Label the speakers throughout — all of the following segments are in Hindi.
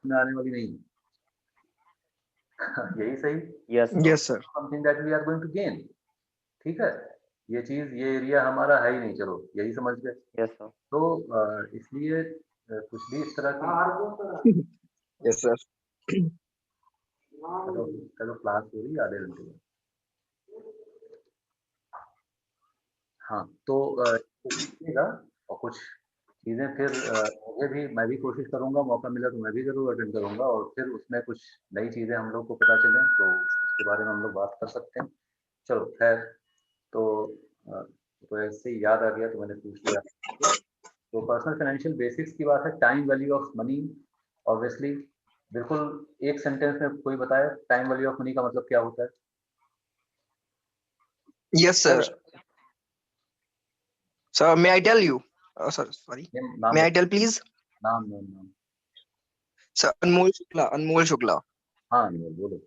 Speaker 1: में आने वाली नहीं। यही सही?
Speaker 2: Yes sir.
Speaker 1: Something that we are going to gain. ठीक है, ये चीज, ये एरिया हमारा है ही नहीं, चलो यही समझ गए।
Speaker 3: Yes sir.
Speaker 1: तो इसलिए कुछ भी इस तरह की
Speaker 2: यस सर।
Speaker 1: चलो क्लास हो रही है आधे घंटे में। हाँ, तो सीखिएगा और कुछ चीज़ें फिर मुझे भी, मैं भी कोशिश करूँगा, मौका मिला तो मैं भी ज़रूर अटेंड करूँगा, और फिर उसमें कुछ नई चीज़ें हम लोग को पता चलें तो उसके बारे में हम लोग बात कर सकते हैं। चलो खैर, तो ऐसे ही याद आ गया तो मैंने पूछ लिया। तो पर्सनल फाइनेंशियल बेसिक्स की बात है, time value of money, obviously बिल्कुल एक सेंटेंस में कोई बताए टाइम वैल्यू ऑफ मनी का मतलब क्या होता है?
Speaker 2: Yes sir. Sir may I tell you? Sir sorry,
Speaker 1: नाम
Speaker 2: मे आई टेल प्लीज?
Speaker 1: नाम नाम नाम।
Speaker 2: सर अनमोल शुक्ला। अनमोल शुक्ला।
Speaker 1: हाँ अनमोल बोलो।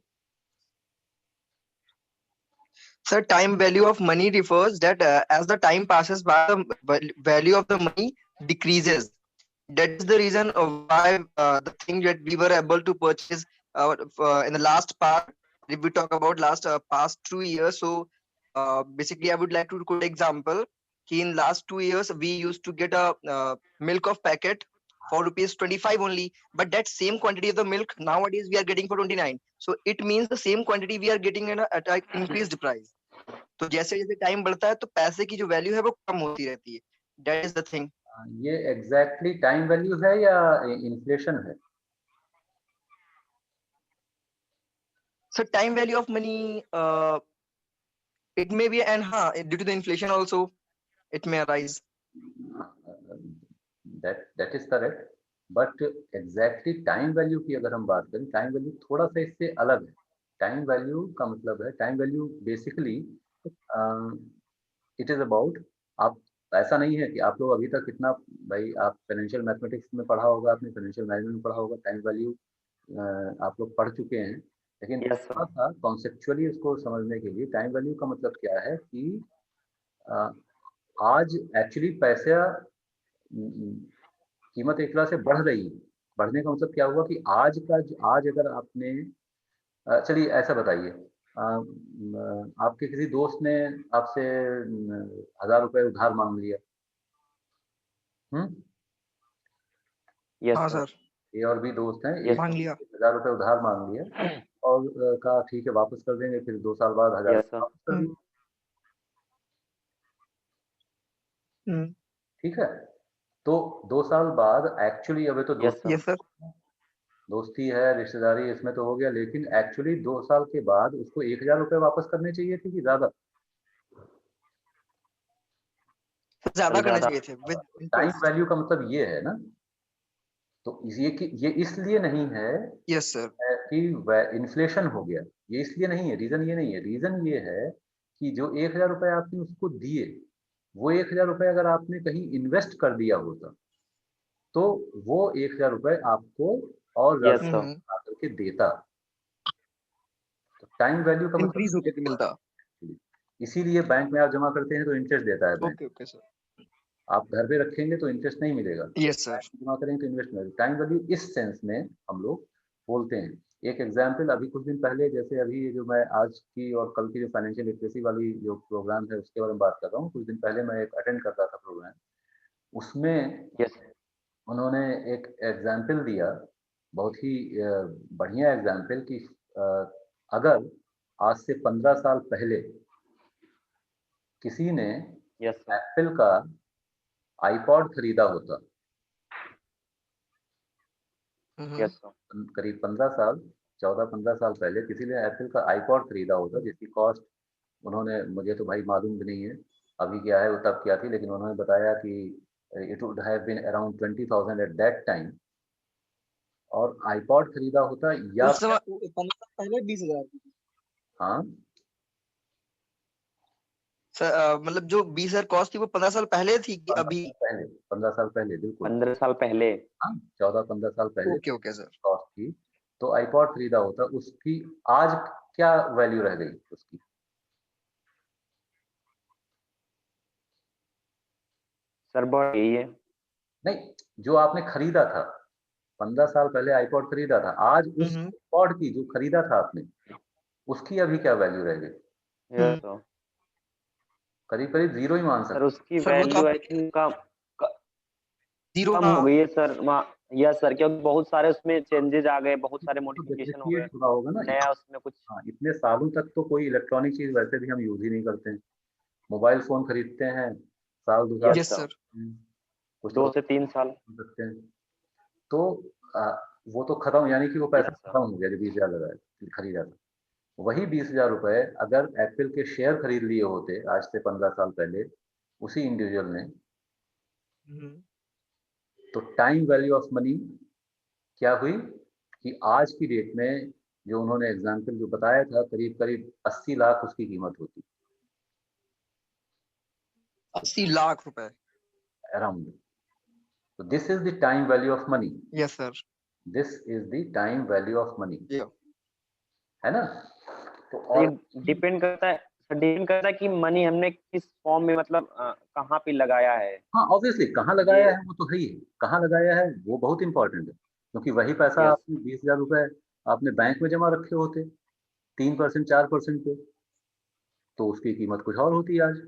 Speaker 2: Sir, time value of money refers that as the time passes by, the value of the money decreases. That is the reason of why the thing that we were able to purchase in the last part. If we talk about last past 2 years, so basically, I would like to quote example. In last 2 years, we used to get a milk of packet for rupees 25 only, but that same quantity of the milk nowadays we are getting for 29. So it means the same quantity we are getting at an increased price. तो जैसे जैसे टाइम बढ़ता है तो पैसे की जो वैल्यू है वो कम होती रहती है। That is the thing.
Speaker 1: ये एग्जैक्टली टाइम वैल्यू है या इन्फ्लेशन है?
Speaker 2: Sir time value of money it may be, and हाँ due to the inflation also it may arise.
Speaker 1: That is correct, but exactly time value की अगर हम बात करें, टाइम वैल्यू थोड़ा सा इससे अलग है। टाइम वैल्यू का मतलब है, time value basically it is about, आप, ऐसा नहीं है कि आप लोग अभी तक कितना, भाई आप फाइनेंशियल मैथमेटिक्स में पढ़ा होगा, आपने फाइनेंशियल मैनेजमेंट में पढ़ा होगा, टाइम वैल्यू आप लोग पढ़ चुके हैं, लेकिन
Speaker 3: Yes, sir.
Speaker 1: थोड़ा सा कॉन्सेप्चुअली उसको समझने के लिए टाइम वैल्यू का मतलब क्या है कि अ, आज एक्चुअली पैसा कीमत एक तरह से बढ़ रही है। बढ़ने का मतलब क्या हुआ कि आज अगर आपने चलिए ऐसा बताइए, आपके किसी दोस्त ने आपसे 1000 रुपए उधार मांग लिया। हम्म,
Speaker 3: Yes,
Speaker 2: हाँ
Speaker 3: sir.
Speaker 2: सर
Speaker 1: ये और भी दोस्त हैं,
Speaker 3: Yes,
Speaker 2: मांग
Speaker 3: sir.
Speaker 2: लिया।
Speaker 1: 1000 रुपए उधार मांग लिया और कहा ठीक है वापस कर देंगे, फिर 2 साल बाद 1000
Speaker 3: Yes, sir.
Speaker 1: वापस कर दिए। ठीक है, तो 2 साल बाद एक्चुअली, अभी तो
Speaker 3: Yes, sir.
Speaker 2: Yes sir.
Speaker 1: दोस्ती है, रिश्तेदारी, इसमें तो हो गया, लेकिन एक्चुअली 2 साल के बाद उसको 1000 रुपए वापस करने चाहिए थे कि ज्यादा?
Speaker 2: ज्यादा करने
Speaker 3: ज्यादा।
Speaker 2: चाहिए थे विद
Speaker 1: टाइम
Speaker 2: इंटरेस्ट।
Speaker 1: वैल्यू का मतलब ये है ना। तो ये इसलिए नहीं है
Speaker 2: यस सर।
Speaker 1: कि इन्फ्लेशन हो गया, ये इसलिए नहीं है, रीजन ये नहीं है, रीजन ये है कि जो 1000 रुपए आपने उसको दिए, वो 1000 रुपए अगर आपने कहीं इन्वेस्ट कर दिया होता तो वो 1000 रुपए आपको और
Speaker 3: Yes,
Speaker 1: ज्यादा
Speaker 3: sir.
Speaker 1: आकर के देता। तो टाइम वैल्यू का
Speaker 2: इंक्रीज
Speaker 1: मतलब
Speaker 2: होके भी मिलता।
Speaker 1: इसीलिए बैंक में आप जमा करते हैं तो इंटरेस्ट देता है बैंक।
Speaker 2: Okay okay sir.
Speaker 1: आप घर पे रखेंगे तो इंटरेस्ट नहीं मिलेगा,
Speaker 2: यस सर।
Speaker 1: जमा करेंगे तो इन्वेस्ट मिलेगा। टाइम वैल्यू इस सेंस में हम लोग बोलते हैं। एक एग्जाम्पल, अभी कुछ दिन पहले, जैसे अभी जो मैं आज की और कल की जो फाइनेंशियल लिटरेसी वाली जो प्रोग्राम है उसके बारे में बात कर रहा हूँ, कुछ दिन पहले मैं एक अटेंड कर रहा था प्रोग्राम, उसमें
Speaker 3: Yes.
Speaker 1: उन्होंने एक एग्जाम्पल दिया, बहुत ही बढ़िया एग्जाम्पल कि अ, अगर आज से 15 साल पहले किसी ने
Speaker 3: Yes, sir.
Speaker 1: एप्पल का आईपॉड खरीदा होता,
Speaker 3: Yes, sir.
Speaker 1: करीब 15 साल, 14-15 साल पहले किसी ने एप्पल का आईपॉड खरीदा होता जिसकी कॉस्ट, उन्होंने, मुझे तो भाई मालूम भी नहीं है अभी क्या है, वो तब क्या थी, लेकिन उन्होंने बताया कि it would have been around 20,000 at that time, और आईपॉड खरीदा होता या
Speaker 2: उस समय 15 साल पहले 20,000।
Speaker 1: हाँ
Speaker 2: सर मतलब जो 20,000 कॉस्ट थी वो 15 साल पहले थी कि
Speaker 1: 15
Speaker 2: अभी?
Speaker 1: साल पहले, 15 साल पहले बिल्कुल,
Speaker 3: 15 साल पहले।
Speaker 1: हाँ 14-15 साल पहले
Speaker 2: ओके ओके सर।
Speaker 1: कॉस्ट थी। तो आईपॉड खरीदा होता, उसकी आज क्या वैल्यू रह गई उसकी?
Speaker 3: सर बहुत यही है।
Speaker 1: नहीं, जो आपने खरीदा था 15 साल पहले आईपॉड खरीदा था, आज उस आईपॉड की जो खरीदा था आपने, उसकी अभी क्या वैल्यू रह गई?
Speaker 3: Yes sir.
Speaker 1: करीब-करीब ज़ीरो ही मान
Speaker 3: सर
Speaker 1: सकते
Speaker 3: उसकी
Speaker 2: सर वो तो
Speaker 3: वैल्यू
Speaker 2: आप
Speaker 3: आई थिंक कम
Speaker 2: जीरो
Speaker 3: कम हो गई है सर। यस सर, क्योंकि बहुत सारे उसमें चेंजेस आ गए, बहुत सारे
Speaker 1: हैं। तो
Speaker 3: मॉडिफिकेशन हो गए,
Speaker 1: डेप्रिसिएट हुआ होगा ना।
Speaker 3: नया उसमें कुछ।
Speaker 1: हाँ, इतने सालों तक तो कोई इलेक्ट्रॉनिक चीज़ वैसे भी हम यूज़ ही नहीं करते हैं। मोबाइल फ़ोन खरीदते हैं, साल 2 साल
Speaker 3: यस
Speaker 2: यस
Speaker 3: सर,
Speaker 2: सर
Speaker 1: कुछ
Speaker 3: 2
Speaker 1: लोग
Speaker 3: से 3 साल।
Speaker 1: कर सकते हैं। तो वो तो खत्म, यानी कि वो पैसा
Speaker 3: यस सर।
Speaker 1: खत्म हो गया जो 20,000 लगाया खरीदा था। वही 20,000 रुपए अगर एप्पल के शेयर खरीद लिए होते आज से 15 साल पहले उसी इंडिविजुअल ने, तो टाइम वैल्यू ऑफ मनी क्या हुई कि आज की डेट में जो उन्होंने एग्जाम्पल जो बताया था करीब-करीब 80 लाख उसकी कीमत होती
Speaker 2: 80 लाख रुपए।
Speaker 1: अराउंड। तो this is the time value of money.
Speaker 2: Yes sir.
Speaker 1: This is the time value of money,
Speaker 2: या
Speaker 1: है ना? तो
Speaker 3: तो ये
Speaker 1: और
Speaker 3: डिपेंड करता है कि मनी हमने किस फॉर्म में, मतलब कहाँ पे लगाया है।
Speaker 1: हाँ, ऑब्वियसली कहाँ
Speaker 3: ये
Speaker 1: लगाया है वो तो है ही है। कहाँ लगाया है वो बहुत इंपॉर्टेंट है, क्योंकि वही पैसा
Speaker 3: यस
Speaker 1: आपने 20,000 रुपए आपने बैंक में जमा रखे होते 3% 4% पे, तो उसकी कीमत कुछ और होती आज।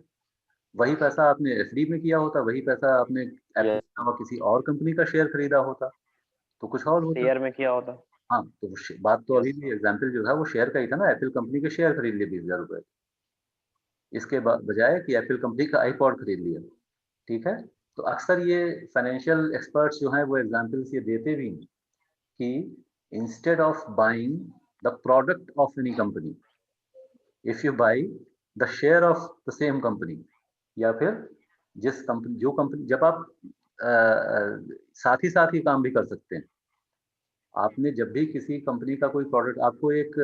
Speaker 1: वही पैसा आपने एफडी में किया होता, वही पैसा आपने एप्पल
Speaker 3: यस,
Speaker 1: के अलावा किसी और कंपनी का शेयर खरीदा होता, तो कुछ और होता।
Speaker 3: शेयर में किया होता।
Speaker 1: हाँ, तो बात तो अभी
Speaker 3: यस
Speaker 1: भी
Speaker 3: सर।
Speaker 1: एग्जाम्पल जो था वो शेयर का ही था ना, एप्पल कंपनी के शेयर खरीद लिए 20,000 रुपए, इसके बजाय कि एप्पल कंपनी का आईपॉड खरीद लिया। ठीक है? तो अक्सर ये फाइनेंशियल एक्सपर्ट्स जो हैं वो एग्जाम्पल्स ये देते भी हैं कि instead of buying the product of any company, if you by the share of the same company, या फिर जिस कंपनी जो कंपनी जब आप साथ ही साथ ही काम भी कर सकते हैं। आपने जब भी किसी कंपनी का कोई प्रोडक्ट, आपको एक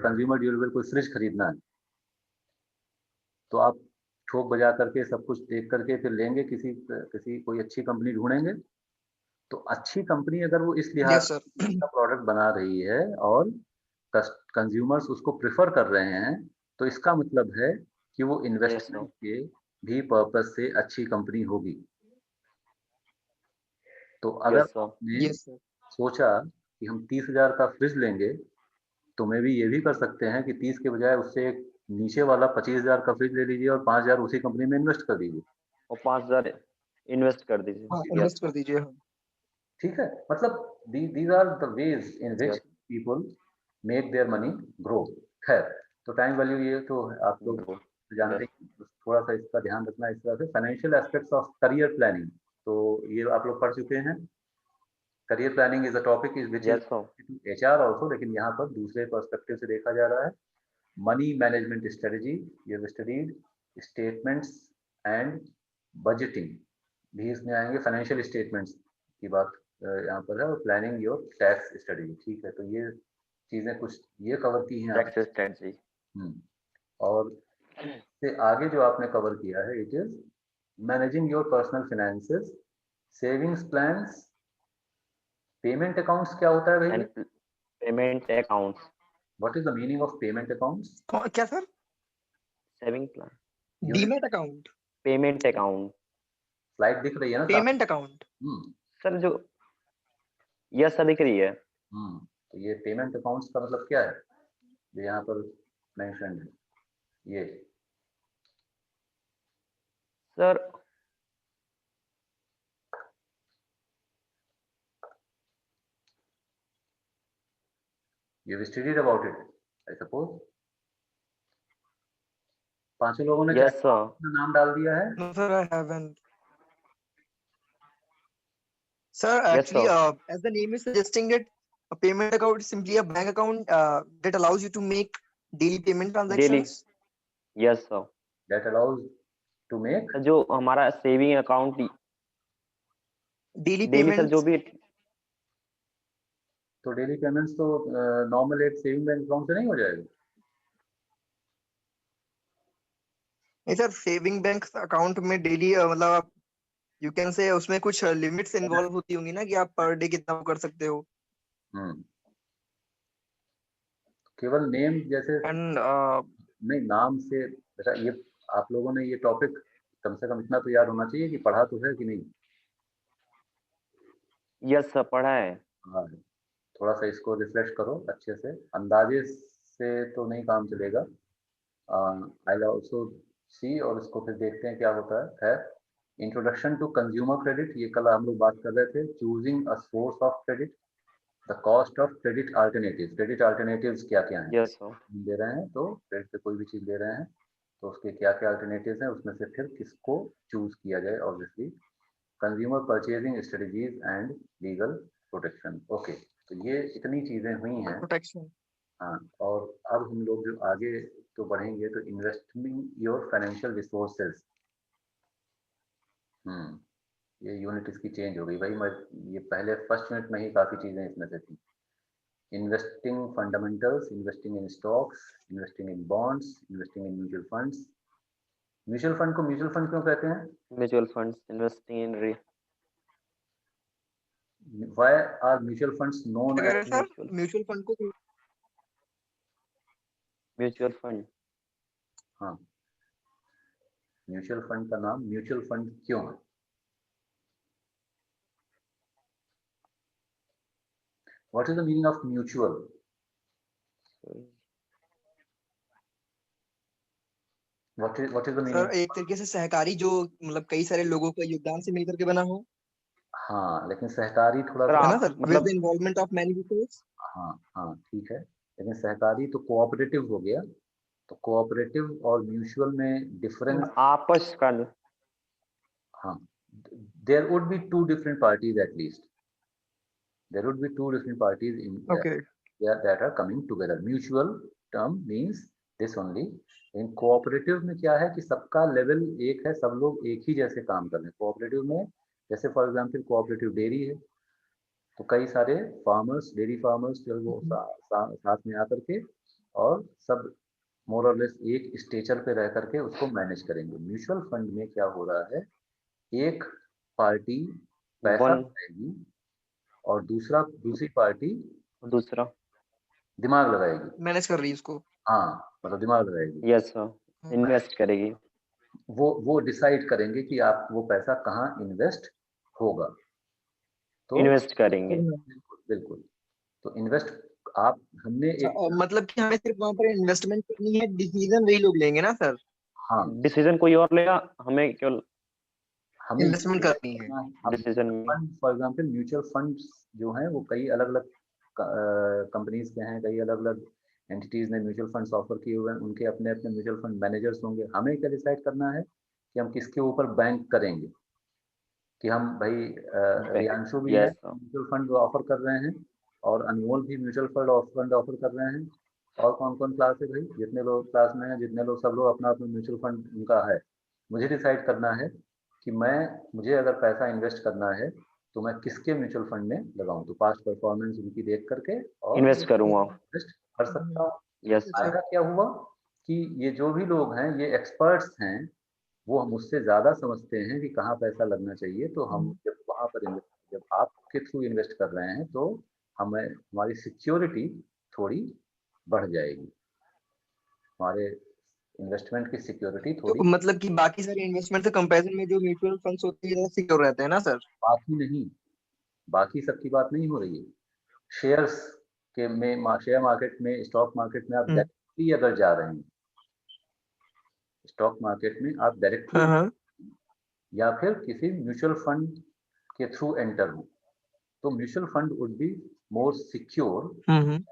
Speaker 1: कंज्यूमर ड्यूरेबल कोई फ्रिज खरीदना है, तो आप थोक बजा करके सब कुछ देख करके फिर लेंगे, किसी किसी कोई अच्छी कंपनी ढूंढेंगे। तो अच्छी कंपनी अगर वो इस लिहाज
Speaker 2: यस सर।
Speaker 1: से अच्छा प्रोडक्ट बना रही है और कंज्यूमर्स उसको प्रेफर कर रहे हैं, तो इसका मतलब है कि वो
Speaker 3: यस सर।
Speaker 1: इन्वेस्टमेंट के भी पर्पस से अच्छी कंपनी होगी। तो अगर
Speaker 3: यस सर।
Speaker 1: आपने
Speaker 2: यस सर।
Speaker 1: सोचा कि हम 30,000 का फ्रिज लेंगे, तो मे भी ये भी कर सकते हैं कि 30 के बजाय उससे एक नीचे वाला 25,000 का फ्रिज ले लीजिए और 5,000 उसी कंपनी में इन्वेस्ट कर दीजिए।
Speaker 3: और 5,000 इन्वेस्ट कर दीजिए।
Speaker 2: हाँ,
Speaker 3: यस
Speaker 2: इन्वेस्ट कर
Speaker 3: सर।
Speaker 2: दीजिए। हाँ।
Speaker 1: ठीक है? मतलब these are the ways in which
Speaker 3: yes.
Speaker 1: People make their money grow. खैर, तो टाइम वैल्यू ये तो आप लोग
Speaker 3: ग्रो।
Speaker 1: जानते
Speaker 3: यस।
Speaker 1: हैं, बस थोड़ा-सा इसका ध्यान रखना है इस तरह से। Financial aspects of career planning, तो ये आप लोग पढ़ चुके हैं। Career planning is a topic is which is
Speaker 3: yes sir.
Speaker 1: HR also, लेकिन यहाँ पर दूसरे पर्सपेक्टिव से देखा जा रहा है। Money management strategy, you have studied statements and budgeting भी इसमें आएँगे। फाइनेंशियल स्टेटमेंट्स की बात यहाँ पर है, और प्लानिंग योर टैक्स स्ट्रेटजी। ठीक है, तो ये चीज़ें कुछ ये कवर की हैं आप।
Speaker 3: Tax strategy.
Speaker 1: हुँ, और इससे आगे जो आपने कवर किया है, it is managing your personal finances, savings plans, payment accounts क्या होता है भाई
Speaker 3: एंड
Speaker 1: ये?
Speaker 3: Payment accounts.
Speaker 1: What is the meaning of payment accounts?
Speaker 2: क्या sir?
Speaker 3: Saving plan.
Speaker 1: Unit
Speaker 2: demat account.
Speaker 3: Payment account.
Speaker 1: Slide दिख रही है ना सामने?
Speaker 2: Payment account.
Speaker 1: हुँ,
Speaker 3: सर जो, यस सर दिख रही है।
Speaker 1: हुँ, तो ये पेमेंट अकाउंट्स का मतलब क्या है? जो यहाँ पर मेंशन्ड है, ये
Speaker 3: sir
Speaker 1: you have studied about it, I suppose. पाँचों लोगों ने
Speaker 3: यस
Speaker 1: चैट
Speaker 3: सर।
Speaker 1: बॉक्स में अपना नाम डाल दिया है?
Speaker 2: No sir, I haven't. Sir,
Speaker 3: yes
Speaker 2: actually,
Speaker 3: sir.
Speaker 2: as the name is suggesting that a payment account is simply a bank account that allows you to make daily payment
Speaker 3: daily.
Speaker 2: transactions.
Speaker 3: Yes sir.
Speaker 1: That allows to make
Speaker 3: जो हमारा saving account
Speaker 2: Daily
Speaker 3: daily, sir जो
Speaker 2: payments.
Speaker 3: भी।
Speaker 1: तो डेली पेमेंट्स तो नॉर्मल एक सेविंग बैंक अकाउंट से नहीं हो जाएगा?
Speaker 2: नहीं सर, सेविंग बैंक अकाउंट में डेली मतलब आप यू कैन से उसमें कुछ लिमिट्स इन्वॉल्व होती होंगी ना कि आप पर डे कितना वो कर सकते हो।
Speaker 1: हुँ, केवल नेम जैसे
Speaker 2: एंड
Speaker 1: नहीं, नाम से बेटा ये आप लोगों ने ये टॉपिक कम से कम इतना तो याद होना चाहिए कि पढ़ा तो है कि नहीं?
Speaker 3: यस सर पढ़ा है।
Speaker 1: हाँ, थोड़ा सा इसको रिफ्रेश करो अच्छे से, अंदाजे से तो नहीं काम चलेगा। आई ऑल्सो सी, और इसको फिर देखते हैं क्या होता है। खैर, इंट्रोडक्शन टू कंज्यूमर क्रेडिट, ये कल हम लोग बात कर रहे थे। Choosing a source of credit, the cost of credit alternative. Credit alternatives क्या क्या हैं?
Speaker 3: Yes sir.
Speaker 1: दे रहे हैं तो क्रेडिट पे कोई भी चीज़ ले रहे हैं तो उसके क्या क्या अल्टरनेटिव्स हैं, उसमें से फिर किसको चूज किया जाए। Obviously consumer purchasing strategies and legal protection. Okay, तो ये इतनी चीज़ें हुई हैं।
Speaker 2: प्रोटेक्शन।
Speaker 1: हाँ, और अब हम लोग जो आगे तो बढ़ेंगे तो इन्वेस्टिंग योर फाइनेंशियल रिसोर्सेज। ये यूनिट इसकी चेंज हो गई भाई। मैं ये पहले फर्स्ट यूनिट में ही काफ़ी चीज़ें इसमें से थी। Investing fundamentals, investing in stocks, investing in bonds, investing in mutual funds. Mutual fund को म्यूचुअल फंड क्यों कहते हैं?
Speaker 3: Mutual funds investing in
Speaker 1: why are mutual funds known
Speaker 2: क्या कह रहे
Speaker 1: एज?
Speaker 2: हैं सर, म्यूचुअल फंड को?
Speaker 3: Mutual fund.
Speaker 1: हाँ, म्यूचुअल फंड का नाम म्यूचुअल फंड क्यों है? What is the meaning of mutual? What is the meaning?
Speaker 2: Sir एक तरीके से सहकारी, जो मतलब कई सारे लोगों का योगदान से मिलकर के बना हो,
Speaker 1: हाँ, लेकिन सहकारी थोड़ा
Speaker 3: सर
Speaker 1: सा।
Speaker 2: है ना
Speaker 3: आप
Speaker 2: सर, विद द
Speaker 3: मतलब
Speaker 2: इन्वॉल्वमेंट ऑफ मैनी पीपल्स।
Speaker 1: हाँ हाँ, ठीक है, लेकिन सहकारी तो कोऑपरेटिव हो गया। तो कोऑपरेटिव और म्यूचुअल में डिफरेंस।
Speaker 3: आपस का।
Speaker 1: हाँ, there would be two different parties at least. There would be two different parties in
Speaker 2: okay.
Speaker 1: that are coming together. Mutual term means this only. In cooperative में क्या है कि सबका लेवल एक है, सब लोग एक ही जैसे काम कर रहे हैं कोऑपरेटिव में। जैसे फॉर एग्जांपल कोऑपरेटिव डेयरी है, तो कई सारे फार्मर्स, डेयरी फार्मर्स जो वो साथ में आकर के और सब मोर और लेस एक स्टेचर पे रह करके उसको मैनेज करेंगे। म्यूचुअल फंड में क्या हो रहा है, एक पार्टी पैसा
Speaker 3: वन
Speaker 1: लगाएगी और दूसरी पार्टी
Speaker 3: दूसरा।
Speaker 1: दिमाग लगाएगी।
Speaker 2: मैनेज कर रही है उसको।
Speaker 1: हाँ, मतलब दिमाग लगाएगी।
Speaker 3: Yes sir. इन्वेस्ट करेगी।
Speaker 1: वो डिसाइड करेंगे कि आप वो पैसा कहाँ इन्वेस्ट होगा। तो
Speaker 3: इन्वेस्ट करेंगे।
Speaker 1: बिल्कुल बिल्कुल। तो इन्वेस्ट आप हमने
Speaker 2: अच्छा,
Speaker 1: एक।
Speaker 2: मतलब कि हमें सिर्फ वहां पर इन्वेस्टमेंट करनी है, डिसीजन वही लोग लेंगे ना सर?
Speaker 1: हाँ,
Speaker 3: डिसीजन कोई और लेगा, हमें केवल
Speaker 1: हमें ये
Speaker 2: इन्वेस्टमेंट
Speaker 1: decide
Speaker 2: करनी है।
Speaker 1: करना है। हम
Speaker 3: डिसीजन में।
Speaker 1: Fund for example mutual funds जो हैं वो कई अलग अलग कंपनीज के हैं, कई अलग अलग एंटिटीज ने म्यूचुअल फंड्स ऑफर किए हुए हैं, उनके अपने अपने म्यूचुअल फंड मैनेजर्स होंगे। हमें क्या डिसाइड करना है कि हम किसके ऊपर बैंक करेंगे। कि हम भाई रियांशु भी है
Speaker 3: yes sir.
Speaker 1: Mutual fund offer कर रहे हैं, और अनमोल भी म्यूचुअल फंड ऑफर कर रहे हैं। और कौन कौन क्लास है भाई, जितने लोग क्लास में हैं, जितने लोग, सब लोग अपना अपना म्यूचुअल फंड उनका है। मुझे डिसाइड करना है कि मुझे अगर पैसा इन्वेस्ट करना है तो मैं किसके म्यूचुअल फंड में लगाऊं। तो पास्ट परफॉर्मेंस उनकी देख करके और
Speaker 3: इन्वेस्ट करूंगा।
Speaker 1: इन्वेस्ट कर सकता हूँ।
Speaker 3: Yes
Speaker 2: okay
Speaker 3: sir.
Speaker 2: सर।
Speaker 1: फायदा क्या हुआ कि ये जो भी लोग हैं ये एक्सपर्ट्स हैं, वो हम उससे ज़्यादा समझते हैं कि कहाँ पैसा लगना चाहिए। तो हम जब वहाँ पर जब आपके थ्रू इन्वेस्ट कर रहे हैं तो हमें हमारी सिक्योरिटी थोड़ी बढ़ जाएगी। हमारे इन्वेस्टमेंट की सिक्योरिटी
Speaker 2: तो
Speaker 1: थोड़ी।
Speaker 2: मतलब कि बाकी सारे इन्वेस्टमेंट से कंपैरिजन में जो म्यूचुअल फंड्स होते हैं, ज्यादा सिक्योर रहते हैं ना सर?
Speaker 1: बाकी नहीं, बाकी सबकी बात नहीं हो रही है। शेयर्स शेयर मार्केट में, स्टॉक मार्केट में आप
Speaker 2: हम्म।
Speaker 1: डायरेक्टली अगर जा रहे हैं, स्टॉक मार्केट में आप डायरेक्टली
Speaker 2: हाँ हाँ।
Speaker 1: या फिर किसी म्यूचुअल फंड के थ्रू एंटर हो, तो mutual fund would be more secure
Speaker 2: hmm.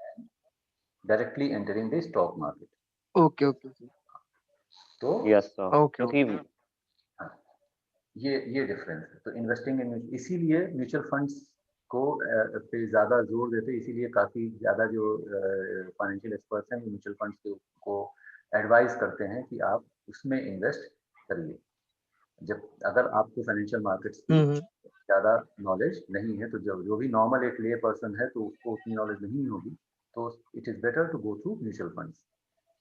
Speaker 1: Directly entering the stock market.
Speaker 2: Okay okay
Speaker 1: तो
Speaker 3: यस सर।
Speaker 2: ओके
Speaker 3: क्योंकि
Speaker 2: ओके।
Speaker 1: हाँ, ये डिफरेंस है। तो इन्वेस्टिंग इन, इसीलिए म्यूचुअल फंड्स को पे ज़्यादा जोर देते हैं। इसीलिए काफ़ी ज़्यादा जो फाइनेंशियल एक्सपर्ट्स हैं वो म्यूचुअल फंड्स को एडवाइस करते हैं कि आप उसमें इन्वेस्ट करिए। जब अगर आपको फाइनेंशियल मार्केट्स की
Speaker 2: हम्म।
Speaker 1: ज़्यादा नॉलेज नहीं है, तो जो भी नॉर्मल एक ले पर्सन है तो उसको उतनी नॉलेज नहीं होगी, तो it is better to go through mutual funds.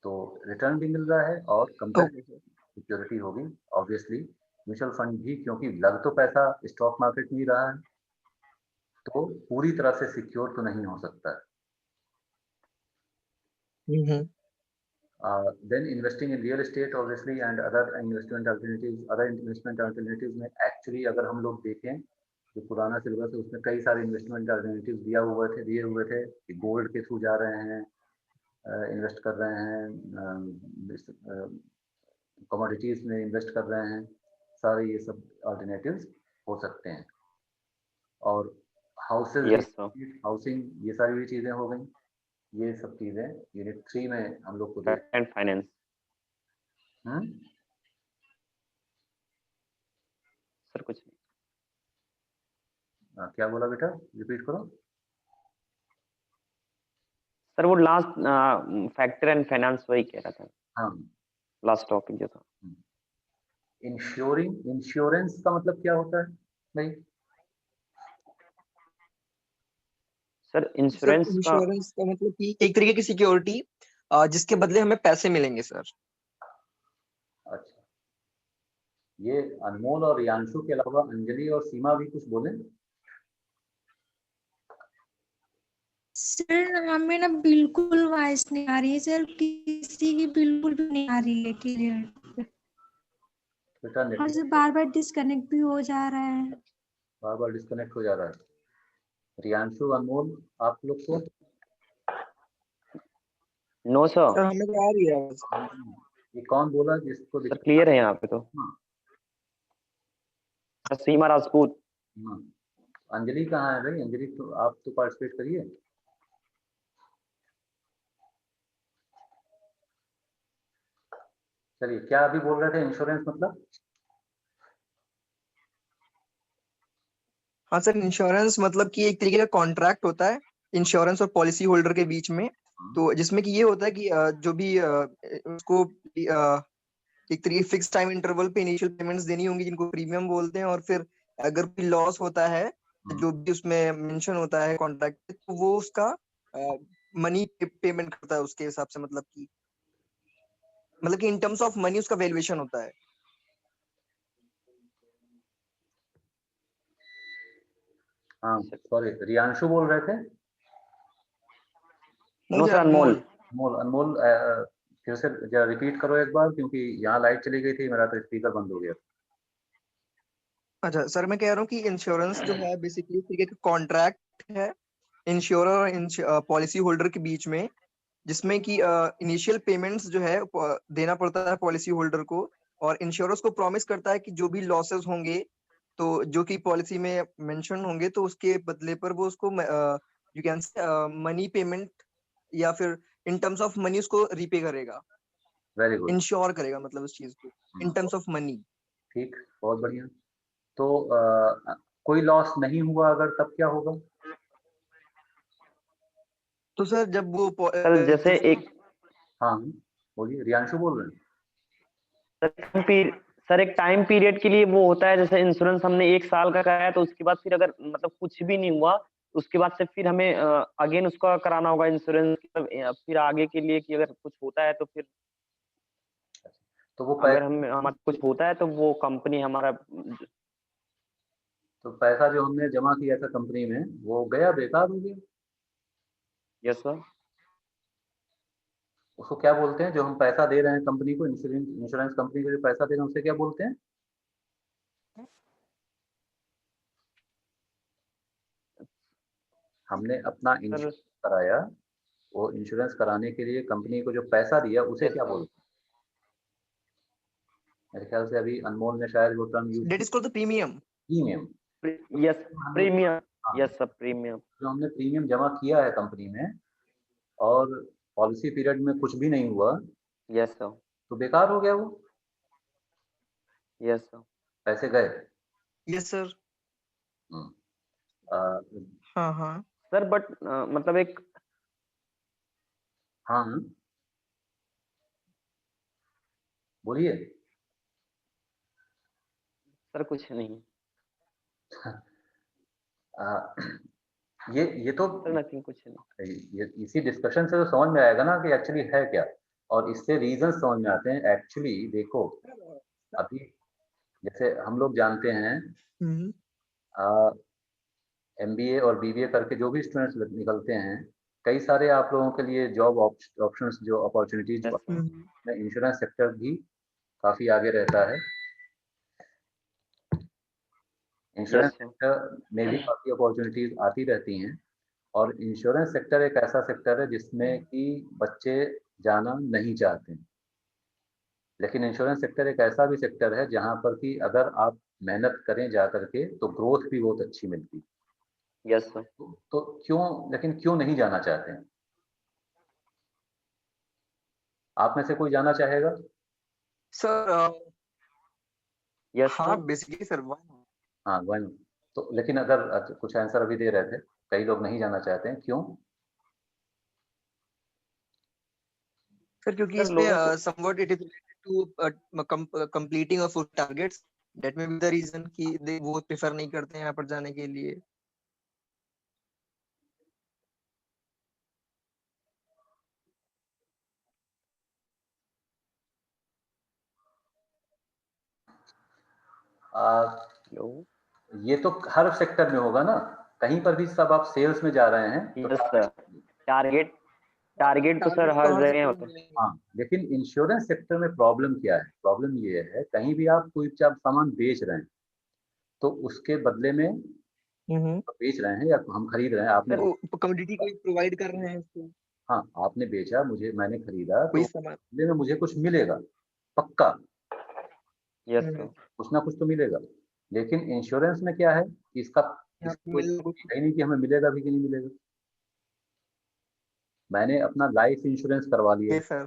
Speaker 1: तो रिटर्न भी मिल रहा है और
Speaker 2: ओके
Speaker 1: कंपेरेटिव
Speaker 2: सर।
Speaker 1: सिक्योरिटी होगी। ऑब्वियसली म्यूचुअल फंड भी, क्योंकि लग तो पैसा स्टॉक मार्केट में ही रहा है, तो पूरी तरह से सिक्योर तो नहीं हो सकता है।
Speaker 2: हम्म।
Speaker 1: Then investing in real estate obviously and other investment alternatives में एक्चुअली अगर हम लोग देखें जो पुराना सिलेबस है उसमें कई सारे इन्वेस्टमेंट अल्टरनेटिव दिए हुए थे कि गोल्ड के थ्रू जा रहे हैं, इन्वेस्ट कर रहे हैं, कमोडिटीज में इन्वेस्ट कर रहे हैं, सारे ये सब अल्टरनेटिव्स हो सकते हैं। और हाउसेज,
Speaker 3: यस सर,
Speaker 1: हाउसिंग, ये सारी भी चीजें हो गई। ये सब चीजें यूनिट 3 में हम लोग को देख।
Speaker 3: And finance. सर कुछ नहीं।
Speaker 1: क्या बोला बेटा, रिपीट करो।
Speaker 3: सर वो लास्ट फैक्टर एंड फाइनेंस वही कह रहा था,
Speaker 1: हाँ,
Speaker 3: लास्ट टॉपिक जो था।
Speaker 1: इंश्योरेंस का मतलब क्या होता है भाई?
Speaker 3: सर
Speaker 2: सर
Speaker 3: इंश्योरेंस का,
Speaker 2: इंश्योरेंस का मतलब कि एक तरीके की सिक्योरिटी जिसके बदले हमें पैसे मिलेंगे सर।
Speaker 1: अच्छा, ये अनमोल और रियांशु के अलावा अंजलि और सीमा भी कुछ बोले?
Speaker 4: सर हमें ना बिल्कुल वॉइस नहीं आ रही है सर, किसी की बिल्कुल भी नहीं आ रही है क्लियर।
Speaker 1: बेटा
Speaker 4: और
Speaker 1: नेटवर्क
Speaker 4: सर बार बार डिस्कनेक्ट भी हो जा रहा है।
Speaker 1: बार बार डिस्कनेक्ट हो जा रहा है। रियांशु, अनमोल, आप लोग को
Speaker 3: नो सर।
Speaker 2: सर हमें तो आ रही है आवाज।
Speaker 1: ये कौन बोला जिसको
Speaker 3: सर क्लियर है यहाँ पे तो।
Speaker 1: हाँ,
Speaker 3: सीमा राजपूत।
Speaker 1: हाँ। अंजलि कहाँ है भाई? अंजलि तो आप तो पार्टिसिपेट करिए। चलिए, क्या अभी बोल रहे थे इंश्योरेंस मतलब?
Speaker 2: हाँ सर, इंश्योरेंस मतलब कि एक तरीके का कॉन्ट्रैक्ट होता है इंश्योरेंस और पॉलिसी होल्डर के बीच में। तो जिसमें कि ये होता है कि जो भी उसको एक तरीके फिक्स टाइम इंटरवल पे इनिशियल पेमेंट्स देनी होंगी जिनको प्रीमियम बोलते हैं, और फिर अगर कोई लॉस होता है जो भी उसमें मेंशन होता है कॉन्ट्रैक्ट, तो वो उसका मनी पेमेंट करता है उसके हिसाब से। मतलब कि इन टर्म्स ऑफ मनी उसका वैल्यूएशन होता है।
Speaker 1: हाँ, सॉरी, रियांशु बोल रहे थे?
Speaker 3: नो सर अनमोल।
Speaker 1: अनमोल, अनमोल, फिर से जरा रिपीट करो एक बार, क्योंकि यहाँ लाइट चली गई थी, मेरा तो स्पीकर बंद हो गया।
Speaker 2: अच्छा सर, मैं कह रहा हूँ कि इंश्योरेंस जो है बेसिकली एक तरीके का कॉन्ट्रैक्ट है इंश्योरर और पॉलिसी होल्डर के बीच में, जिसमें कि इनिशियल पेमेंट्स जो है देना पड़ता है पॉलिसी होल्डर को, और इंश्योरेंस को प्रॉमिस करता है कि जो भी लॉसेस होंगे तो जो कि पॉलिसी में मेंशन होंगे तो उसके बदले पर वो उसको you can say money payment या फिर इन टर्म्स ऑफ मनी उसको रीपे करेगा,
Speaker 1: वेरी गुड।
Speaker 2: इंश्योर करेगा मतलब उस चीज को इन टर्म्स ऑफ मनी।
Speaker 1: ठीक, बहुत बढ़िया। तो कोई लॉस नहीं हुआ अगर, तब क्या होगा?
Speaker 2: तो सर जब वो
Speaker 3: सर जैसे एक,
Speaker 1: हाँ, बोलिए, रियांशु बोल रहे हैं।
Speaker 3: सर एक टाइम पीरियड के लिए वो होता है, जैसे इंश्योरेंस हमने 1 साल का कराया तो उसके बाद फिर अगर मतलब कुछ भी नहीं हुआ तो उसके बाद से फिर हमें अगेन उसका कराना होगा इंश्योरेंस, फिर आगे के लिए कि अगर कुछ होता है तो फिर
Speaker 1: तो वो
Speaker 3: अगर हम हमारा कुछ होता है तो वो कंपनी हमारा।
Speaker 1: तो पैसा जो हमने जमा किया था कंपनी में, वो गया, बेकार हो गया?
Speaker 3: Yes sir.
Speaker 1: उसको क्या बोलते हैं, जो हम पैसा दे रहे हैं कंपनी को, इंश्योरेंस कंपनी को जो पैसा दे रहे हैं, उसे क्या बोलते हैं? हमने अपना
Speaker 3: सर
Speaker 1: इंश्योरेंस कराया, वो इंश्योरेंस कराने के लिए कंपनी को जो पैसा दिया उसे
Speaker 3: यस
Speaker 1: क्या
Speaker 3: सर,
Speaker 1: बोलते हैं? मेरे ख्याल से अभी अनमोल ने शायद वो टर्म यूज
Speaker 2: दैट
Speaker 1: की,
Speaker 2: is called the premium.
Speaker 1: Premium.
Speaker 3: Yes premium. Yes sir premium.
Speaker 1: जो हमने प्रीमियम जमा किया है कंपनी में और पॉलिसी पीरियड में कुछ भी नहीं हुआ,
Speaker 3: यस सर।
Speaker 1: तो बेकार हो गया वो,
Speaker 3: यस सर।
Speaker 1: पैसे गए।
Speaker 2: Yes sir.
Speaker 1: हम्म, अ,
Speaker 2: हाँ हाँ।
Speaker 3: सर बट मतलब एक,
Speaker 1: हाँ, बोलिए।
Speaker 3: सर कुछ नहीं।
Speaker 1: अ, ये तो
Speaker 3: सर नथिंग, कुछ नहीं।
Speaker 1: इसी डिस्कशन से तो समझ में आएगा ना कि एक्चुअली है क्या, और इससे रीजन समझ में आते हैं। एक्चुअली देखो, अभी जैसे हम लोग जानते हैं,
Speaker 2: हम्म
Speaker 1: एमबीए और बीबीए करके जो भी स्टूडेंट्स निकलते हैं, कई सारे आप लोगों के लिए जॉब ऑप्शंस, जो अपॉर्चुनिटीज
Speaker 3: यस सर।
Speaker 1: में इंश्योरेंस सेक्टर भी काफ़ी आगे रहता है। Insurance
Speaker 3: Yes, sir.
Speaker 1: सेक्टर में भी काफ़ी अपॉर्चुनिटीज आती रहती हैं, और इंश्योरेंस सेक्टर एक ऐसा सेक्टर है जिसमें कि बच्चे जाना नहीं चाहते हैं। लेकिन इंश्योरेंस सेक्टर एक ऐसा भी सेक्टर है जहाँ पर कि अगर आप मेहनत करें जा करके तो ग्रोथ भी बहुत अच्छी मिलती है।
Speaker 3: Yes, sir.
Speaker 1: तो क्यों नहीं जाना चाहते हैं? आप में से कोई जाना चाहेगा?
Speaker 2: सर
Speaker 3: Yes,
Speaker 2: हाँ
Speaker 3: sir.
Speaker 2: बेसिकली सर
Speaker 1: हाँ, वन। तो लेकिन अगर कुछ आंसर अभी दे रहे थे, कई लोग नहीं जाना चाहते हैं, क्यों?
Speaker 2: सर क्योंकि
Speaker 3: Sir,
Speaker 2: इसमें
Speaker 3: लोगों को
Speaker 2: somewhat it is related to completing of full targets. That may be the reason कि वो प्रेफर नहीं करते हैं यहाँ पर जाने के लिए।
Speaker 3: लो
Speaker 1: ये तो हर सेक्टर में होगा ना, कहीं पर भी सब आप सेल्स में जा रहे हैं तो
Speaker 3: Yes, sir. टारगेट तो सर
Speaker 2: टारगेट तो
Speaker 3: हर
Speaker 2: हर
Speaker 3: जगह
Speaker 2: सेक्टर में
Speaker 3: होता है।
Speaker 2: मिलेंगे।
Speaker 1: हाँ, लेकिन इंश्योरेंस सेक्टर में प्रॉब्लम क्या है? प्रॉब्लम ये है, कहीं भी आप कोई आप सामान बेच रहे हैं, तो उसके बदले में बेच रहे हैं या हम खरीद रहे हैं, आपने
Speaker 2: सर वो कम्युनिटी को प्रोवाइड कर रहे हैं उसको
Speaker 1: हाँ, आपने बेचा, मैंने खरीदा,
Speaker 2: कोई
Speaker 1: तो
Speaker 2: सामान।
Speaker 1: बदले में मुझे कुछ मिलेगा, पक्का,
Speaker 3: Yes, sir.
Speaker 1: कुछ ना कुछ तो मिलेगा। लेकिन इंश्योरेंस में क्या है कि इसका कोई है ही नहीं कि हमें मिलेगा भी कि नहीं मिलेगा। मैंने अपना लाइफ इंश्योरेंस करवा लिया,
Speaker 2: यस सर।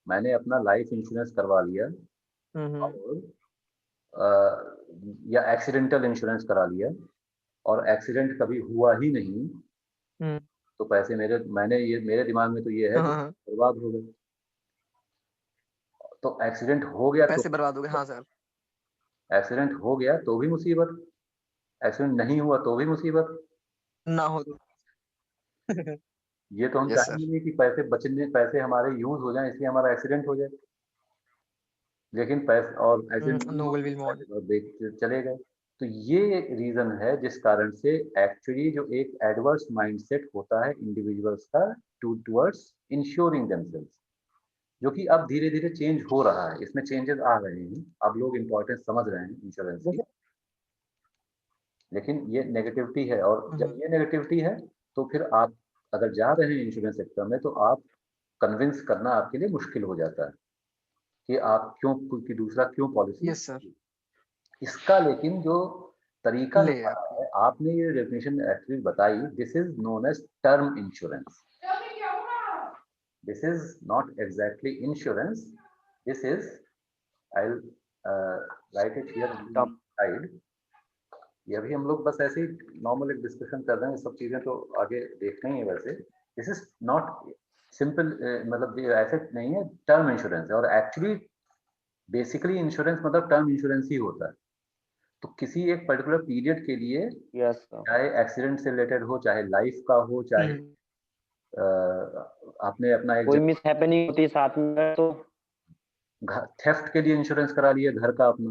Speaker 1: मैंने अपना लाइफ इंश्योरेंस करवा लिया और या एक्सीडेंटल इंश्योरेंस करा लिया, और एक्सीडेंट कभी हुआ ही नहीं, तो पैसे मेरे दिमाग में तो ये है कि
Speaker 2: हाँ
Speaker 1: बर्बाद हो गए। तो एक्सीडेंट हो गया तो
Speaker 2: पैसे बर्बाद हो गए। हाँ सर।
Speaker 1: एक्सीडेंट हो गया तो भी मुसीबत, एक्सीडेंट नहीं हुआ तो भी मुसीबत।
Speaker 2: ना हो तो
Speaker 1: ये तो हम
Speaker 2: यस सर।
Speaker 1: चाहेंगे नहीं कि पैसे हमारे यूज हो जाएं इसलिए हमारा एक्सीडेंट हो जाए, लेकिन पैसे और एक्सीडेंट नहीं
Speaker 2: नो
Speaker 1: हुआ,
Speaker 2: विल बी मोर।
Speaker 1: पैसे तो देख चले गए। तो ये रीजन है जिस कारण से एक्चुअली जो एक एडवर्स माइंडसेट होता है इंडिविजुअल्स का टुवर्ड्स इंश्योरिंग देमसेल्व्स, जो कि अब धीरे धीरे चेंज हो रहा है, इसमें चेंजेस आ रहे हैं, अब लोग इम्पोर्टेंस समझ रहे हैं इंश्योरेंस की। लेकिन ये नेगेटिविटी है, और जब ये नेगेटिविटी है तो फिर आप अगर जा रहे हैं इंश्योरेंस सेक्टर में तो आप कन्विंस करना आपके लिए मुश्किल हो जाता है कि आप कि दूसरा क्यों पॉलिसी।
Speaker 2: Yes sir.
Speaker 1: इसका लेकिन जो तरीका
Speaker 2: ले
Speaker 1: निकाला है आपने, ये डेफिनेशन एक्चुअली बताई, this is known as term insurance. This is not exactly insurance, this is, I will write it here
Speaker 3: Term.
Speaker 1: Side. ये अभी हम लोग बस ऐसे ही नॉर्मल एक डिस्कशन कर रहे हैं, सब चीजें तो आगे देखते ही है वैसे। दिस इज नॉट सिंपल, मतलब ये ऐसे नहीं है, टर्म इंश्योरेंस है, और एक्चुअली बेसिकली इंश्योरेंस मतलब टर्म इंश्योरेंस ही होता है। तो किसी एक पर्टिकुलर पीरियड के लिए,
Speaker 3: Yes, sir.
Speaker 1: चाहे एक्सीडेंट से रिलेटेड हो, चाहे लाइफ का हो, चाहे आपने अपना एक
Speaker 3: कोई मिस हैपनिंग होती है साथ में तो
Speaker 1: थेफ्ट के लिए इंश्योरेंस करा लिया घर का अपना,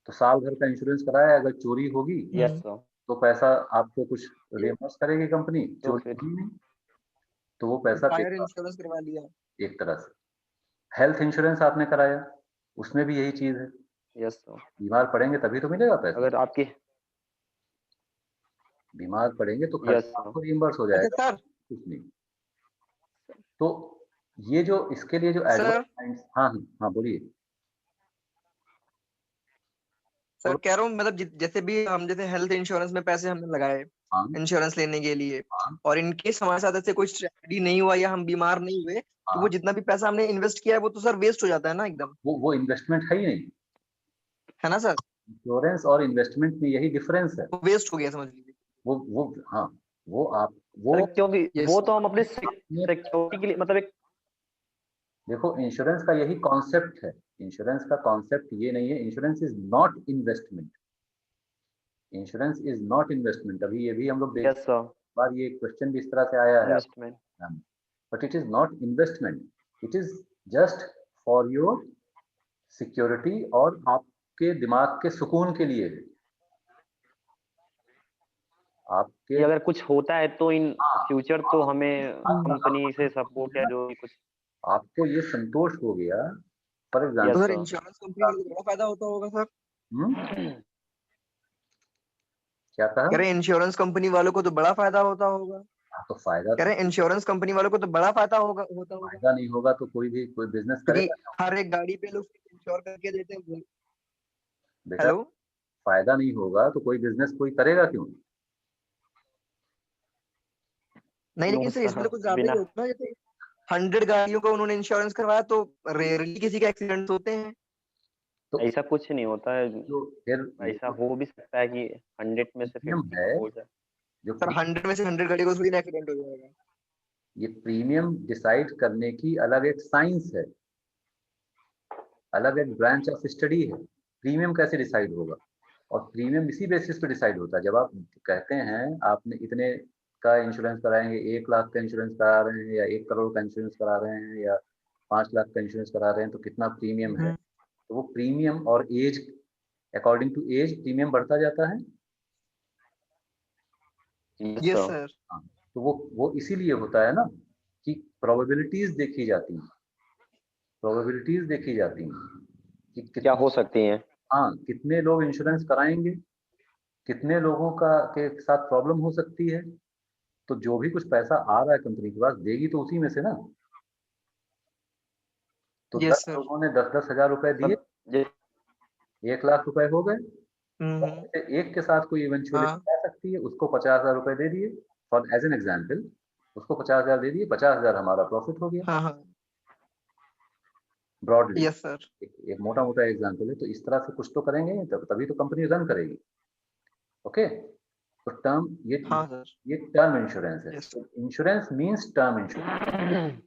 Speaker 1: तो साल भर का इंश्योरेंस कराया, अगर चोरी होगी
Speaker 3: Yes, sir.
Speaker 1: तो पैसा आपको कुछ रियम्बर्स करेगी कंपनी,
Speaker 3: तो
Speaker 1: चोरी
Speaker 3: फिर
Speaker 1: होगी नहीं तो वो पैसा
Speaker 2: फायर
Speaker 1: देगा
Speaker 2: इंश्योरेंस करवा लिया।
Speaker 1: एक तरह से। हेल्थ इंश्योरेंस आपने कराया, उसमें भी यही चीज है,
Speaker 3: Yes, sir.
Speaker 1: बीमार पड़ेंगे तभी तो मिलेगा पैसा,
Speaker 3: अगर आपकी
Speaker 1: बीमार पड़ेंगे तो
Speaker 3: Yes,
Speaker 1: खर्चा
Speaker 3: sir.
Speaker 1: आपको रियम्बर्स हो
Speaker 2: अच्छा
Speaker 1: जाएगा,
Speaker 2: सर।
Speaker 1: कुछ नहीं। तो ये जो इसके लिए जो
Speaker 2: सर
Speaker 1: एडवर्टाइज, हाँ हाँ हाँ बोलिए।
Speaker 2: सर कह रहा हूँ मतलब जैसे भी हम जैसे हेल्थ इंश्योरेंस में पैसे हमने लगाए
Speaker 1: हाँ
Speaker 2: इंश्योरेंस लेने के लिए,
Speaker 1: हाँ
Speaker 2: और इनकेस हमारे साथ ऐसे कोई ट्रेजेडी नहीं हुआ या हम बीमार नहीं हुए, तो वो
Speaker 1: हाँ,
Speaker 2: जितना भी पैसा हमने इन्वेस्ट किया है वो तो सर वेस्ट हो जाता है ना एकदम,
Speaker 1: वो इन्वेस्टमेंट है ही नहीं।
Speaker 2: है ना सर?
Speaker 1: इंश्योरेंस और इन्वेस्टमेंट में यही डिफरेंस है।
Speaker 2: वो वेस्ट हो गया समझ लीजिए।
Speaker 1: वो हाँ, वो आप वो
Speaker 3: सर क्योंकि
Speaker 2: यस
Speaker 3: वो तो हम अपने
Speaker 1: आपने
Speaker 3: सिक्योरिटी के लिए मतलब एक
Speaker 1: देखो, इंश्योरेंस का यही कॉन्सेप्ट है, इंश्योरेंस का कॉन्सेप्ट ये नहीं है, insurance is not investment, insurance is not investment. अभी ये भी हम लोग देख
Speaker 3: Yes, sir.
Speaker 1: बार ये क्वेश्चन भी इस तरह से आया है,
Speaker 3: Investment.
Speaker 1: But it is not investment, it is just for your security और आपके दिमाग के सुकून के लिए है।
Speaker 3: कि
Speaker 1: आपके
Speaker 3: अगर कुछ होता है तो इन
Speaker 1: हाँ,
Speaker 3: फ्यूचर तो हमें कंपनी से सपोर्ट या
Speaker 1: आप-
Speaker 3: जो भी कुछ
Speaker 1: आपको ये संतोष हो गया, फॉर
Speaker 3: Yes,
Speaker 2: तो sir
Speaker 1: example.
Speaker 3: sir.
Speaker 2: Insurance company को तो बड़ा फायदा होता होगा सर।
Speaker 1: क्या कहा?
Speaker 2: कह रहे इंश्योरेंस कंपनी वालों को तो बड़ा फायदा होता होगा।
Speaker 1: हाँ, तो फायदा
Speaker 2: कह रहे इंश्योरेंस कंपनी वालों को तो बड़ा फायदा होता होगा।
Speaker 1: फायदा नहीं होगा तो कोई बिजनेस
Speaker 2: क्योंकि
Speaker 1: करेगा क्यों?
Speaker 2: हर एक गाड़ी पे लोग इंश्योर करके देते हैं।
Speaker 1: बेटा,
Speaker 2: हेलो।
Speaker 1: फायदा नहीं होगा तो कोई बिजनेस कोई करेगा क्यों?
Speaker 2: नहीं,
Speaker 3: नो
Speaker 2: लेकिन सर इसमें
Speaker 3: सर,
Speaker 2: तो कुछ ज्यादा ही
Speaker 3: बिना
Speaker 2: होता है। जैसे 100 गाड़ियों का उन्होंने इंश्योरेंस करवाया तो रेयरली किसी के एक्सीडेंट होते हैं।
Speaker 1: तो
Speaker 3: ऐसा कुछ नहीं होता है।
Speaker 1: जो फिर ये
Speaker 3: ऐसा
Speaker 1: जो
Speaker 3: हो भी सकता है कि 100 में से
Speaker 1: प्रीमियम
Speaker 3: 50
Speaker 1: है,
Speaker 3: का हो जाए।
Speaker 1: जो
Speaker 2: सर 100 में से 100 गाड़ियों को थोड़ी ना एक्सीडेंट हो जाएगा।
Speaker 1: ये प्रीमियम डिसाइड करने की अलग एक साइंस है, अलग एक ब्रांच ऑफ स्टडी है। प्रीमियम कैसे डिसाइड होगा? और प्रीमियम इसी बेसिस पे डिसाइड होता है, जब आप कहते हैं आपने इतने का इंश्योरेंस कराएंगे, 1 लाख का इंश्योरेंस करा रहे हैं या 1 करोड़ का इंश्योरेंस करा रहे हैं या 5 लाख का इंश्योरेंस करा रहे हैं, तो कितना प्रीमियम है? तो वो प्रीमियम और age, according to age premium बढ़ता जाता है।
Speaker 2: Yes
Speaker 3: sir,
Speaker 2: sir.
Speaker 1: हाँ, तो वो इसीलिए होता है ना कि प्रोबेबिलिटीज देखी जाती हैं, प्रोबेबिलिटीज देखी जाती हैं कि
Speaker 3: क्या
Speaker 1: कितने,
Speaker 3: हो सकती हैं?
Speaker 1: हाँ, कितने लोग इंश्योरेंस कराएंगे, कितने लोगों का के साथ प्रॉब्लम हो सकती है। तो जो भी कुछ पैसा आ रहा है कंपनी के पास, देगी तो उसी में से ना। तो
Speaker 2: यस
Speaker 1: 10
Speaker 2: सर।
Speaker 1: लोगों ने 10-10 हजार रुपए दिए,
Speaker 3: सब जिस
Speaker 1: 1 लाख रुपए हो गए। तो
Speaker 2: हम्म।
Speaker 1: ऐसे एक के साथ कोई इवेंचुअली
Speaker 2: हाँ
Speaker 1: आ सकती है, उसको 50 हजार रुपए दे दिए, फॉर एज एन एग्जाम्पल, उसको 50 हजार दे दिए, 50 हजार हमारा प्रॉफिट हो गया
Speaker 2: हाँ हाँ।
Speaker 1: ब्रॉडली।
Speaker 2: Yes sir.
Speaker 1: एक मोटा मोटा एग्जाम्पल है, तो इस तरह से कुछ तो करेंगे, तभी तो कंपनी रन करेगी। ओके, तो टर्म
Speaker 2: हाँ सर।
Speaker 1: ये टर्म इंश्योरेंस है।
Speaker 2: Yes.
Speaker 1: Insurance means term insurance.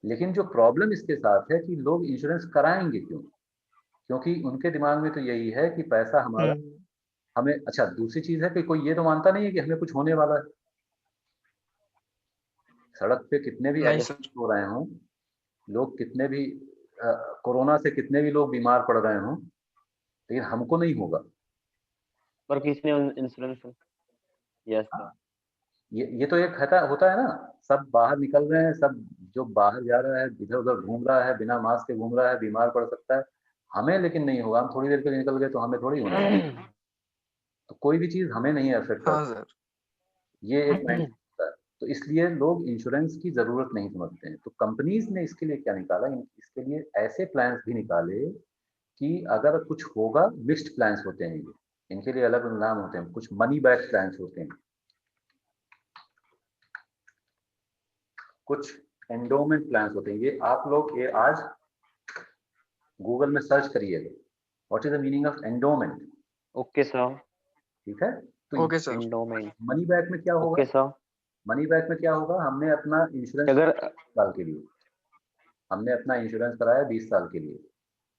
Speaker 1: लेकिन जो प्रॉब्लम इसके साथ है कि लोग इंश्योरेंस कराएंगे क्यों? क्योंकि उनके दिमाग में तो यही है कि पैसा हमारा,
Speaker 2: हम्म।
Speaker 1: हमें, अच्छा, दूसरी चीज है कि कोई ये तो मानता नहीं है कि हमें कुछ होने वाला है। सड़क पे कितने भी
Speaker 2: नहीं सर।
Speaker 1: एक्सीडेंट हो रहे हों, लोग कितने भी कोरोना से कितने भी लोग बीमार पड़ रहे हों, लेकिन हमको नहीं होगा।
Speaker 3: पर किसने इंश्योरेंस? Yes sir.
Speaker 1: हाँ, ये तो एक होता है ना, सब बाहर निकल रहे हैं, सब जो बाहर जा रहा है, इधर उधर घूम रहा है, बिना मास्क के घूम रहा है, बीमार पड़ सकता है। हमें लेकिन नहीं होगा, हम थोड़ी देर के लिए निकल गए तो हमें थोड़ी होने वाला। तो कोई भी चीज हमें नहीं अफेक्ट
Speaker 2: हाँ
Speaker 1: करती,
Speaker 2: सर।
Speaker 1: ये एक माइंड होता है। तो इसलिए लोग इंश्योरेंस की जरूरत नहीं समझते हैं। तो कंपनीज ने इसके लिए क्या निकाला, इसके लिए ऐसे प्लान्स भी निकाले कि अगर कुछ होगा, मिक्स्ड प्लान्स होते हैं ये, इनके लिए अलग नाम होते हैं, कुछ मनी बैक प्लान्स होते हैं, कुछ एंडोमेंट प्लान्स होते हैं। ये आप लोग ये आज गूगल में सर्च करिएगा, what is the meaning of endowment.
Speaker 3: Okay sir.
Speaker 1: ठीक है, तो
Speaker 2: okay sir.
Speaker 3: Endowment.
Speaker 1: Money back में क्या होगा?
Speaker 3: Okay sir.
Speaker 1: मनी बैक में क्या होगा, हमने अपना इंश्योरेंस
Speaker 3: अगर
Speaker 1: साल के लिए, हमने अपना इंश्योरेंस कराया 20 साल के लिए,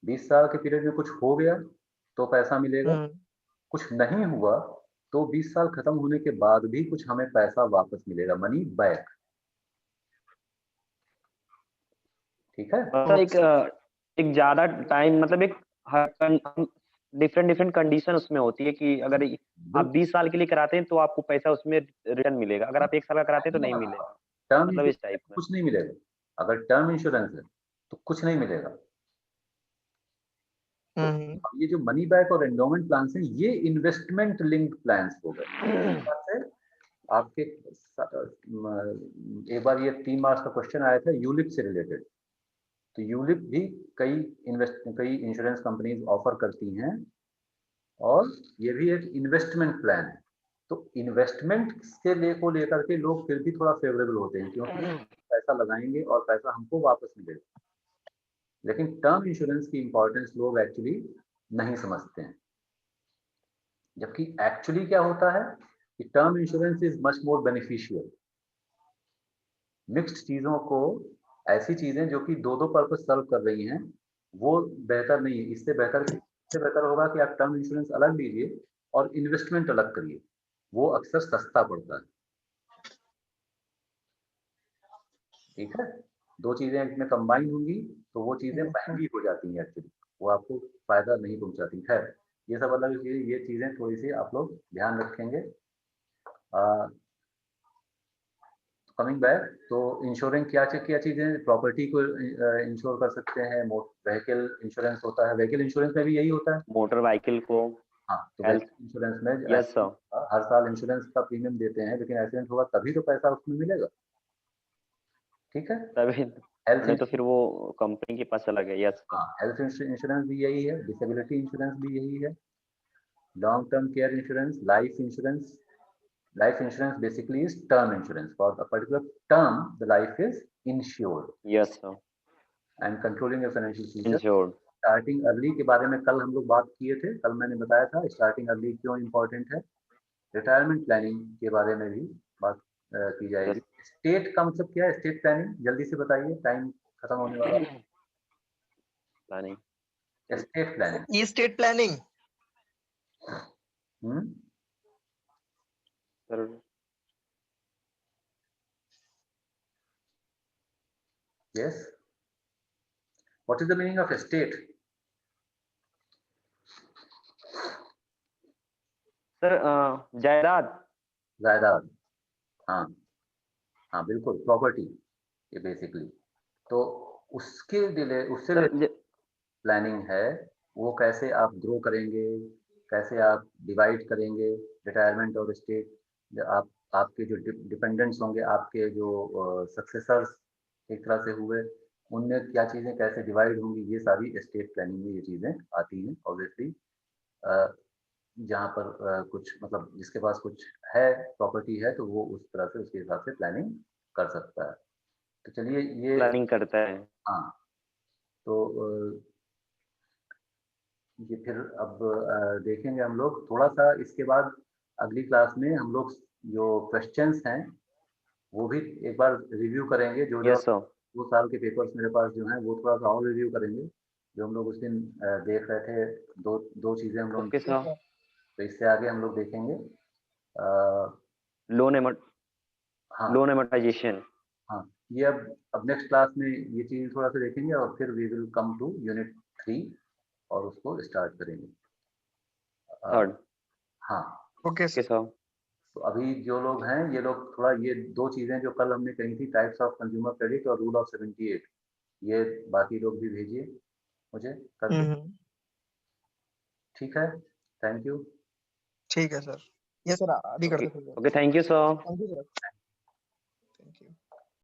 Speaker 1: 20 साल के पीरियड में कुछ हो गया तो पैसा मिलेगा,
Speaker 2: हम्म।
Speaker 1: कुछ नहीं हुआ तो 20 साल खत्म होने के बाद भी कुछ हमें पैसा वापस मिलेगा, मनी बैक। ठीक है,
Speaker 3: मतलब
Speaker 2: ओके सर।
Speaker 3: एक ज्यादा टाइम, मतलब एक डिफरेंट डिफरेंट कंडीशन उसमें होती है कि अगर आप 20 साल के लिए कराते हैं तो आपको पैसा उसमें रिटर्न मिलेगा, अगर आप 1 साल का कराते हैं तो नहीं मिलेगा।
Speaker 1: टर्म
Speaker 3: मतलब इस
Speaker 1: इंश्योरेंस
Speaker 3: टाइप में।
Speaker 1: कुछ नहीं मिलेगा। अगर टर्म इंश्योरेंस है तो कुछ नहीं मिलेगा। तो
Speaker 2: हम्म।
Speaker 1: अब ये जो मनी बैक और एंडोमेंट प्लान्स हैं, ये इन्वेस्टमेंट लिंक्ड प्लान्स हो गए। से आपके एक बार ये 3 मार्क्स का क्वेश्चन आया था यूलिप से रिलेटेड। तो यूलिप भी कई इंश्योरेंस कंपनीज ऑफर करती हैं, और ये भी एक इन्वेस्टमेंट प्लान है। तो इन्वेस्टमेंट के को लेकर के लोग फिर भी थोड़ा फेवरेबल होते हैं, क्योंकि पैसा लगाएंगे और पैसा हमको वापस मिलेगा। लेकिन टर्म इंश्योरेंस की इंपॉर्टेंस लोग एक्चुअली नहीं समझते हैं। जबकि एक्चुअली क्या होता है कि term insurance is much more beneficial. Mixed चीजों को, ऐसी चीजें जो कि दो दो पर्पस सर्व कर रही हैं, वो बेहतर नहीं है। इससे बेहतर होगा कि आप टर्म इंश्योरेंस अलग लीजिए और इन्वेस्टमेंट अलग करिए, वो अक्सर सस्ता पड़ता है। ठीक है, दो चीजें इसमें कंबाइन होंगी तो वो चीजें महंगी हो जाती हैं एक्चुअली, वो आपको फायदा नहीं पहुंचाती। खैर, ये सब अलग चीजें, ये चीजें थोड़ी सी आप लोग ध्यान रखेंगे। कमिंग बैक, तो इंश्योरिंग क्या चीजें, प्रॉपर्टी को इंश्योर कर सकते हैं, व्हीकल इंश्योरेंस होता है, व्हीकल इंश्योरेंस में भी यही होता है।
Speaker 3: मोटर व्हीकल को।
Speaker 1: हाँ, तो
Speaker 3: हेल्थ,
Speaker 1: बेसिक इंश्योरेंस में
Speaker 3: यस सर,
Speaker 1: हर साल इंश्योरेंस का प्रीमियम देते हैं, लेकिन एक्सीडेंट होगा तभी तो पैसा उसमें मिलेगा। ठीक है।
Speaker 3: तभी
Speaker 1: हेल्थ
Speaker 3: नहीं तो फिर वो कंपनी के पास चला गया। यस सर,
Speaker 1: हाँ, हेल्थ इंश्योरेंस भी यही है, डिसेबिलिटी इंश्योरेंस भी यही है, long term care insurance, life insurance. Life insurance basically is term insurance. For a particular term, the life is insured
Speaker 3: yes sir,
Speaker 1: and controlling your financial future.
Speaker 3: Insured,
Speaker 1: starting early के बारे में कल हम लोग बात किए थे, कल मैंने बताया था स्टार्टिंग अर्ली क्यों इम्पोर्टेंट है। रिटायरमेंट प्लानिंग के बारे में भी बात की जाएगी।
Speaker 3: यस,
Speaker 1: स्टेट का मतलब क्या है, स्टेट प्लानिंग जल्दी से बताइए, टाइम खत्म होने वाला है।
Speaker 3: Planning,
Speaker 1: state planning.
Speaker 2: estate planning.
Speaker 3: Sir
Speaker 1: Yes. What is the meaning of estate?
Speaker 3: Sir जायदाद,
Speaker 1: जायदाद। हाँ हाँ, बिल्कुल, प्रॉपर्टी ये बेसिकली। तो उसके उससे
Speaker 3: सर
Speaker 1: प्लानिंग है, वो कैसे आप ग्रो करेंगे, कैसे आप डिवाइड करेंगे रिटायरमेंट और स्टेट। आप आपके जो डिपेंडेंट्स होंगे, आपके जो सक्सेसर्स एक तरह से हुए, उनमें क्या चीज़ें कैसे डिवाइड होंगी, ये सारी स्टेट प्लानिंग में ये चीज़ें आती हैं ऑब्वियसली। जहाँ पर कुछ मतलब जिसके पास कुछ है, प्रॉपर्टी है, तो वो उस तरह से उसके हिसाब से प्लानिंग कर सकता है। तो चलिए ये,
Speaker 3: प्लानिंग करता है।
Speaker 1: हाँ, तो ये फिर अब देखेंगे हम लोग थोड़ा सा इसके बाद। अगली क्लास में हम लोग जो क्वेश्चंस हैं वो भी एक बार रिव्यू करेंगे। जो जो
Speaker 3: यस सर,
Speaker 1: 2 साल के पेपर्स मेरे पास जो हैं वो थोड़ा सा और रिव्यू करेंगे, जो हम लोग उस दिन देख रहे थे। दो दो चीज़ें हम लोग,
Speaker 3: ओके सर,
Speaker 1: तो इससे आगे हम लोग देखेंगे।
Speaker 3: लोन एमोट,
Speaker 1: हाँ
Speaker 3: लोन एमोटाइजेशन।
Speaker 1: हाँ, ये अब नेक्स्ट क्लास में ये चीज़ थोड़ा सा देखेंगे और फिर we will come to unit 3 और उसको स्टार्ट करेंगे।
Speaker 3: थर्ड,
Speaker 1: हाँ,
Speaker 2: Okay,
Speaker 3: ओके
Speaker 2: sir.
Speaker 3: सर,
Speaker 1: तो अभी जो लोग हैं ये लोग थोड़ा ये 2 चीज़ें जो कल हमने कही थी, टाइप्स ऑफ कंज्यूमर क्रेडिट और रूल ऑफ 78, ये बाकी लोग भी भेजिए मुझे करके। ठीक है, थैंक यू।
Speaker 2: ठीक है सर। यस सर, अभी
Speaker 3: ओके,
Speaker 2: करते हैं।
Speaker 3: Okay, thank you sir.
Speaker 2: Thank you sir.